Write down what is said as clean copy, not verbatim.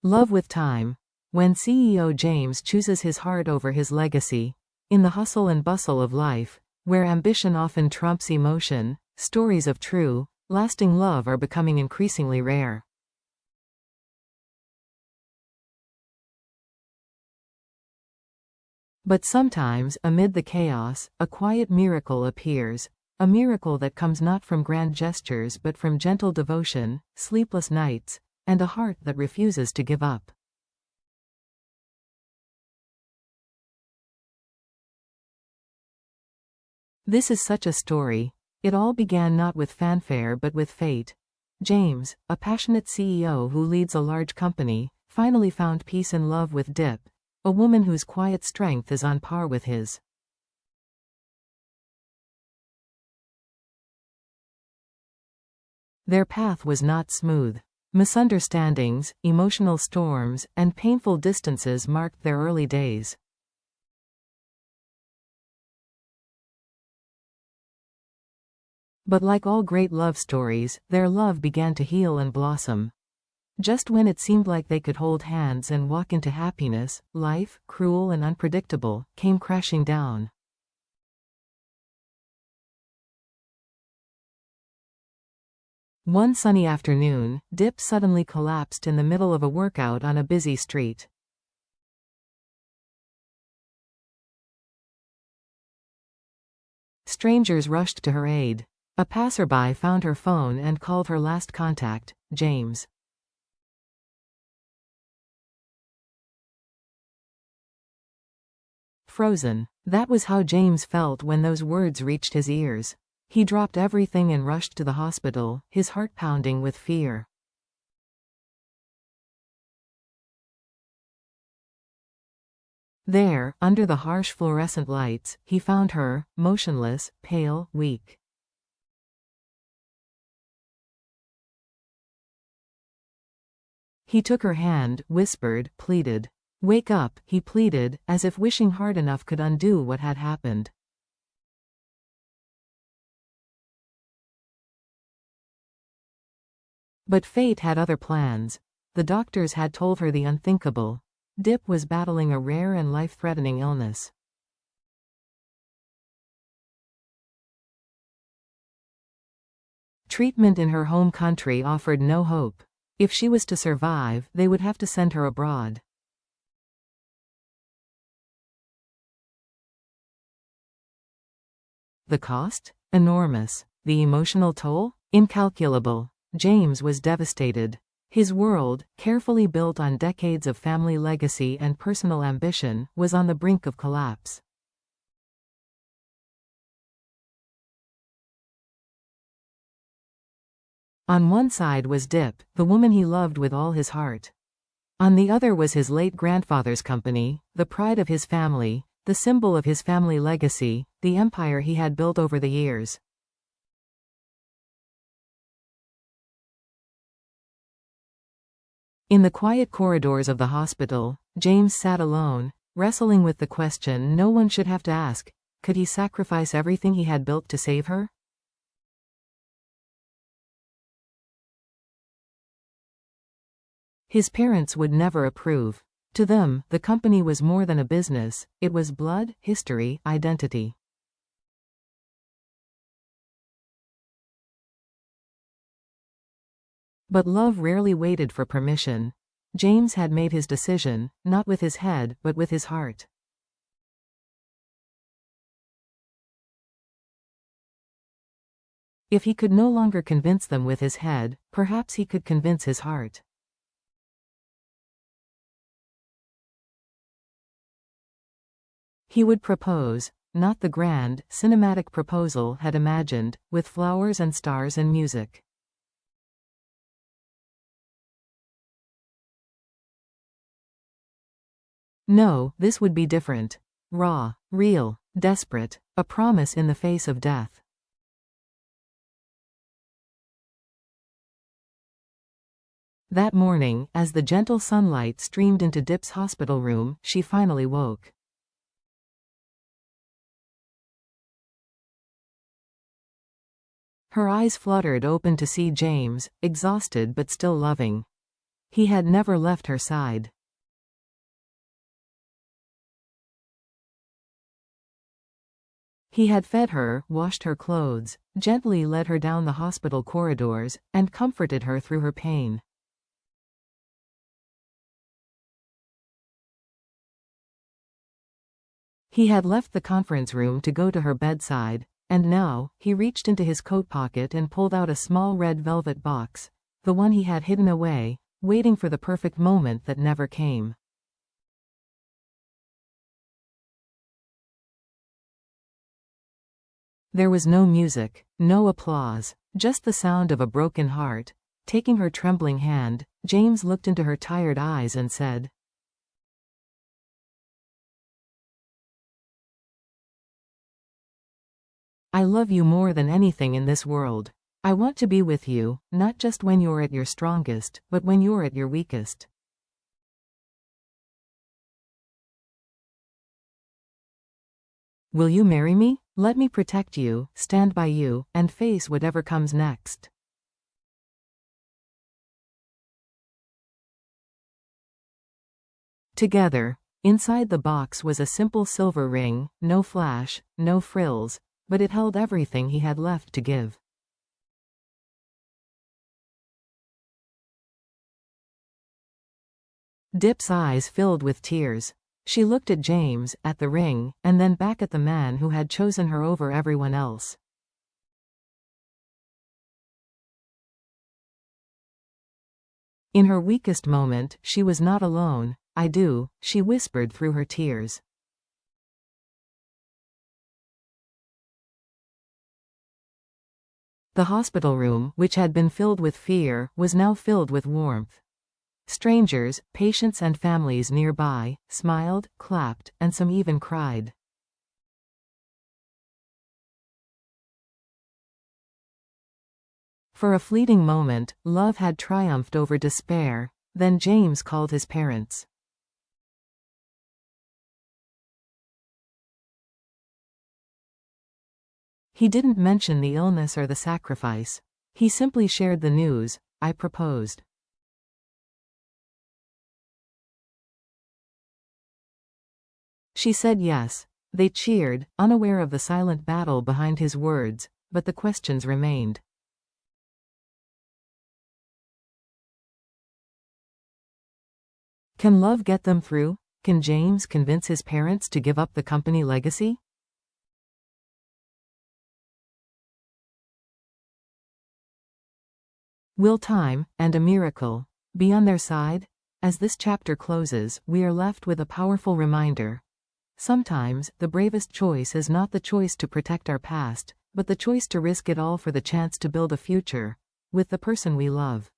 Love with Time. When CEO James chooses his heart over his legacy. In the hustle and bustle of life, where ambition often trumps emotion, stories of true, lasting love are becoming increasingly rare. But sometimes, amid the chaos, a quiet miracle appears. A miracle that comes not from grand gestures but from gentle devotion, sleepless nights, and a heart that refuses to give up. This is such a story. It all began not with fanfare but with fate. James, a passionate CEO who leads a large company, finally found peace and love with Diep, a woman whose quiet strength is on par with his. Their path was not smooth. Misunderstandings, emotional storms, and painful distances marked their early days. But like all great love stories, their love began to heal and blossom. Just when it seemed like they could hold hands and walk into happiness, life, cruel and unpredictable, came crashing down. One sunny afternoon, Diep suddenly collapsed in the middle of a workout on a busy street. Strangers rushed to her aid. A passerby found her phone and called her last contact, James. Frozen. That was how James felt when those words reached his ears. He dropped everything and rushed to the hospital, his heart pounding with fear. There, under the harsh fluorescent lights, he found her, motionless, pale, weak. He took her hand, whispered, pleaded. "Wake up," he pleaded, as if wishing hard enough could undo what had happened. But fate had other plans. The doctors had told her the unthinkable. Diep was battling a rare and life-threatening illness. Treatment in her home country offered no hope. If she was to survive, they would have to send her abroad. The cost? Enormous. The emotional toll? Incalculable. James was devastated. His world, carefully built on decades of family legacy and personal ambition, was on the brink of collapse. On one side was Diep, the woman he loved with all his heart. On the other was his late grandfather's company, the pride of his family, the symbol of his family legacy, the empire he had built over the years. In the quiet corridors of the hospital, James sat alone, wrestling with the question no one should have to ask: could he sacrifice everything he had built to save her? His parents would never approve. To them, the company was more than a business, it was blood, history, identity. But love rarely waited for permission. James had made his decision, not with his head, but with his heart. If he could no longer convince them with his head, perhaps he could convince his heart. He would propose, not the grand, cinematic proposal had imagined, with flowers and stars and music. No, this would be different. Raw, real, desperate, a promise in the face of death. That morning, as the gentle sunlight streamed into Diep's hospital room, she finally woke. Her eyes fluttered open to see James, exhausted but still loving. He had never left her side. He had fed her, washed her clothes, gently led her down the hospital corridors, and comforted her through her pain. He had left the conference room to go to her bedside, and now, he reached into his coat pocket and pulled out a small red velvet box, the one he had hidden away, waiting for the perfect moment that never came. There was no music, no applause, just the sound of a broken heart. Taking her trembling hand, James looked into her tired eyes and said, "I love you more than anything in this world. I want to be with you, not just when you're at your strongest, but when you're at your weakest. Will you marry me? Let me protect you, stand by you, and face whatever comes next." Together, inside the box was a simple silver ring, no flash, no frills, but it held everything he had left to give. Diep's eyes filled with tears. She looked at James, at the ring, and then back at the man who had chosen her over everyone else. In her weakest moment, she was not alone. "I do," she whispered through her tears. The hospital room, which had been filled with fear, was now filled with warmth. Strangers, patients and families nearby, smiled, clapped, and some even cried. For a fleeting moment, love had triumphed over despair. Then James called his parents. He didn't mention the illness or the sacrifice. He simply shared the news: "I proposed." She said yes. They cheered, unaware of the silent battle behind his words, but the questions remained. Can love get them through? Can James convince his parents to give up the company legacy? Will time, and a miracle, be on their side? As this chapter closes, we are left with a powerful reminder. Sometimes, the bravest choice is not the choice to protect our past, but the choice to risk it all for the chance to build a future with the person we love.